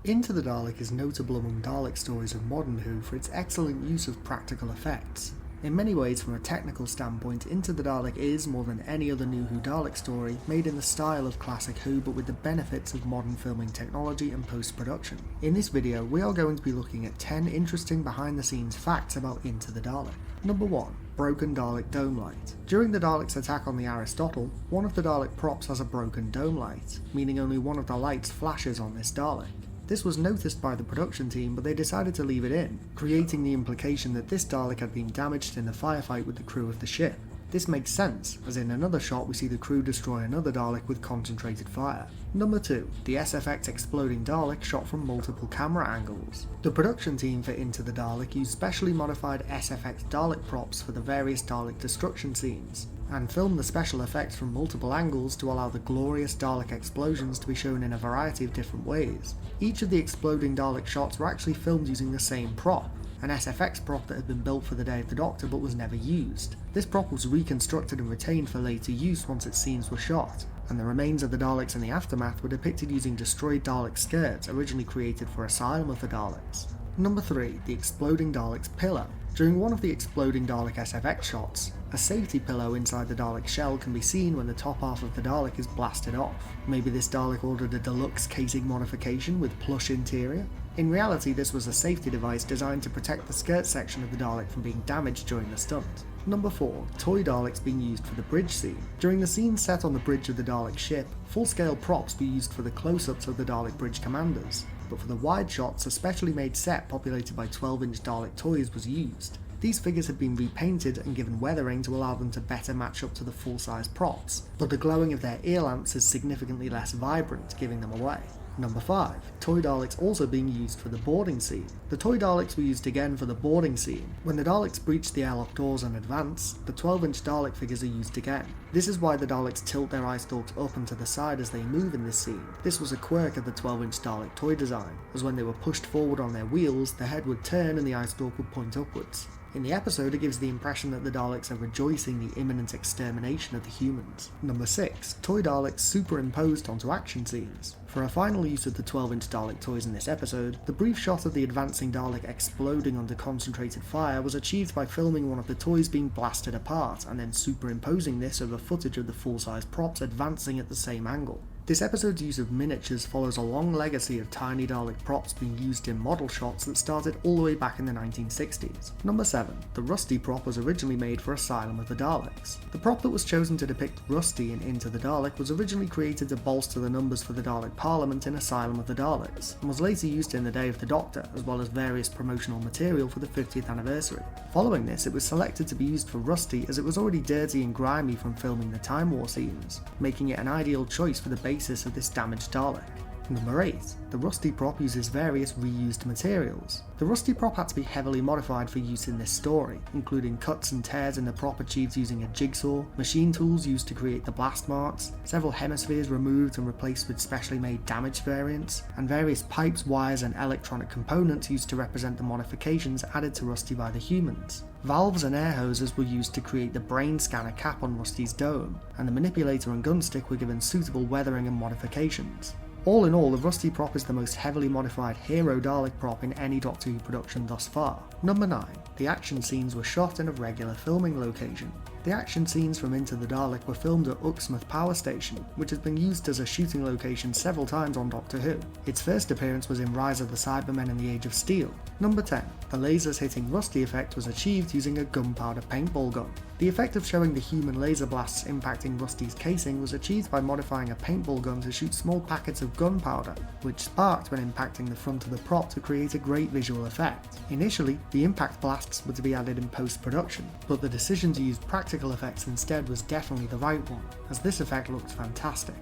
Into the Dalek is notable among Dalek stories of modern Who for its excellent use of practical effects. In many ways, from a technical standpoint, Into the Dalek is, more than any other new Who Dalek story, made in the style of classic Who but with the benefits of modern filming technology and post-production. In this video, we are going to be looking at 10 interesting behind-the-scenes facts about Into the Dalek. Number 1. Broken Dalek Dome Light. During the Daleks' attack on the Aristotle, one of the Dalek props has a broken dome light, meaning only one of the lights flashes on this Dalek. This was noticed by the production team, but they decided to leave it in, creating the implication that this Dalek had been damaged in the firefight with the crew of the ship. This makes sense, as in another shot we see the crew destroy another Dalek with concentrated fire. Number 2. The SFX exploding Dalek shot from multiple camera angles. The production team for Into the Dalek used specially modified SFX Dalek props for the various Dalek destruction scenes, and filmed the special effects from multiple angles to allow the glorious Dalek explosions to be shown in a variety of different ways. Each of the exploding Dalek shots were actually filmed using the same prop, an SFX prop that had been built for the Day of the Doctor but was never used. This prop was reconstructed and retained for later use once its scenes were shot, and the remains of the Daleks in the aftermath were depicted using destroyed Dalek skirts originally created for Asylum of the Daleks. Number 3. The exploding Dalek's pillow. During one of the exploding Dalek SFX shots, a safety pillow inside the Dalek shell can be seen when the top half of the Dalek is blasted off. Maybe this Dalek ordered a deluxe casing modification with plush interior? In reality, this was a safety device designed to protect the skirt section of the Dalek from being damaged during the stunt. Number 4. Toy Daleks being used for the bridge scene. During the scene set on the bridge of the Dalek ship, full-scale props were used for the close-ups of the Dalek bridge commanders, but for the wide shots, a specially made set populated by 12-inch Dalek toys was used. These figures had been repainted and given weathering to allow them to better match up to the full-size props, but the glowing of their ear lamps is significantly less vibrant, giving them away. Number 5. Toy Daleks also being used for the boarding scene. The Toy Daleks were used again for the boarding scene. When the Daleks breach the airlock doors and advance, the 12-inch Dalek figures are used again. This is why the Daleks tilt their eye stalks up and to the side as they move in this scene. This was a quirk of the 12-inch Dalek toy design, as when they were pushed forward on their wheels, the head would turn and the eye stalk would point upwards. In the episode, it gives the impression that the Daleks are rejoicing the imminent extermination of the humans. Number 6. Toy Daleks superimposed onto action scenes. For a final use of the 12-inch Dalek toys in this episode, the brief shot of the advancing Dalek exploding under concentrated fire was achieved by filming one of the toys being blasted apart, and then superimposing this over footage of the full-size props advancing at the same angle. This episode's use of miniatures follows a long legacy of tiny Dalek props being used in model shots that started all the way back in the 1960s. Number 7. The Rusty prop was originally made for Asylum of the Daleks. The prop that was chosen to depict Rusty in Into the Dalek was originally created to bolster the numbers for the Dalek Parliament in Asylum of the Daleks, and was later used in the Day of the Doctor, as well as various promotional material for the 50th anniversary. Following this, it was selected to be used for Rusty as it was already dirty and grimy from filming the Time War scenes, making it an ideal choice for the basis of this damaged Dalek. Number 8. The Rusty prop uses various reused materials. The Rusty prop had to be heavily modified for use in this story, including cuts and tears in the prop achieved using a jigsaw, machine tools used to create the blast marks, several hemispheres removed and replaced with specially made damaged variants, and various pipes, wires and electronic components used to represent the modifications added to Rusty by the humans. Valves and air hoses were used to create the brain scanner cap on Rusty's dome, and the manipulator and gunstick were given suitable weathering and modifications. All in all, the Rusty prop is the most heavily modified hero Dalek prop in any Doctor Who production thus far. Number 9. The action scenes were shot in a regular filming location. The action scenes from Into the Dalek were filmed at Uxmouth Power Station, which has been used as a shooting location several times on Doctor Who. Its first appearance was in Rise of the Cybermen and the Age of Steel. Number 10. The lasers hitting Rusty effect was achieved using a gunpowder paintball gun. The effect of showing the human laser blasts impacting Rusty's casing was achieved by modifying a paintball gun to shoot small packets of gunpowder, which sparked when impacting the front of the prop to create a great visual effect. Initially, the impact blasts were to be added in post-production, but the decision to use practical effects instead was definitely the right one, as this effect looked fantastic.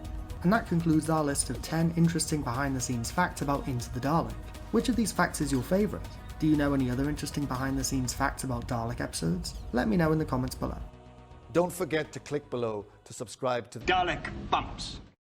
And that concludes our list of 10 interesting behind-the-scenes facts about Into the Dalek. Which of these facts is your favourite? Do you know any other interesting behind-the-scenes facts about Dalek episodes? Let me know in the comments below. Don't forget to click below to subscribe to Dalek Bumps.